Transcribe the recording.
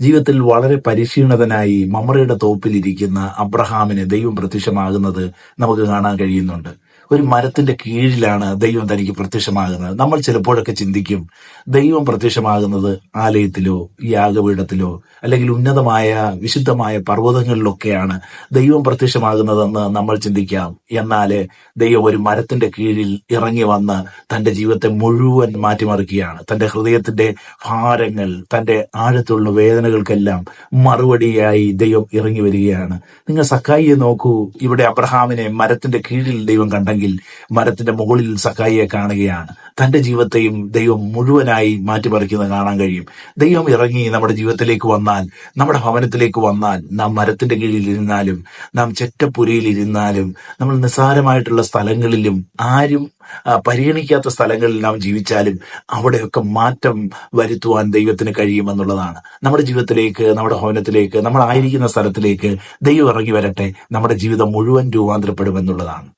ജീവിതത്തിൽ വളരെ പരിശീലനതനായി മമ്രയുടെ തോപ്പിലിരിക്കുന്ന അബ്രഹാമിന് ദൈവം പ്രത്യക്ഷമാകുന്നത് നമുക്ക് കാണാൻ കഴിയുന്നുണ്ട്. ഒരു മരത്തിന്റെ കീഴിലാണ് ദൈവം തനിക്ക് പ്രത്യക്ഷമാകുന്നത്. നമ്മൾ ചിലപ്പോഴൊക്കെ ചിന്തിക്കും, ദൈവം പ്രത്യക്ഷമാകുന്നത് ആലയത്തിലോ യാഗപീഠത്തിലോ അല്ലെങ്കിൽ ഉന്നതമായ വിശുദ്ധമായ പർവ്വതങ്ങളിലൊക്കെയാണ് ദൈവം പ്രത്യക്ഷമാകുന്നതെന്ന് നമ്മൾ ചിന്തിക്കാം. എന്നാല് ദൈവം ഒരു മരത്തിന്റെ കീഴിൽ ഇറങ്ങി വന്ന് തന്റെ ജീവിതത്തെ മുഴുവൻ മാറ്റിമറിക്കുകയാണ്. തന്റെ ഹൃദയത്തിന്റെ ഭാരങ്ങൾ, തന്റെ ആഴത്തുള്ള വേദനകൾക്കെല്ലാം മറുപടിയായി ദൈവം ഇറങ്ങി വരികയാണ്. നിങ്ങൾ സക്കായിയെ നോക്കൂ. ഇവിടെ അബ്രഹാമിനെ മരത്തിന്റെ കീഴിൽ ദൈവം കണ്ടെങ്കിൽ മരത്തിന്റെ മുകളിൽ സക്കായിയെ കാണുകയാണ്. തന്റെ ജീവിതത്തെയും ദൈവം മുഴുവനായി മാറ്റിമറിക്കുന്നത് കാണാൻ കഴിയും. ദൈവം ഇറങ്ങി നമ്മുടെ ജീവിതത്തിലേക്ക് വന്നാൽ, നമ്മുടെ ഭവനത്തിലേക്ക് വന്നാൽ, നാം മരത്തിന്റെ കീഴിൽ ഇരുന്നാലും, നാം ചെറ്റപ്പുരയിൽ ഇരുന്നാലും, നമ്മൾ നിസ്സാരമായിട്ടുള്ള സ്ഥലങ്ങളിലും, ആരും പരിഗണിക്കാത്ത സ്ഥലങ്ങളിൽ നാം ജീവിച്ചാലും അവിടെയൊക്കെ മാറ്റം വരുത്തുവാൻ ദൈവത്തിന് കഴിയുമെന്നുള്ളതാണ്. നമ്മുടെ ജീവിതത്തിലേക്ക്, നമ്മുടെ ഭവനത്തിലേക്ക്, നമ്മളായിരിക്കുന്ന സ്ഥലത്തിലേക്ക് ദൈവം ഇറങ്ങി വരട്ടെ. നമ്മുടെ ജീവിതം മുഴുവൻ രൂപാന്തരപ്പെടുമെന്നുള്ളതാണ്.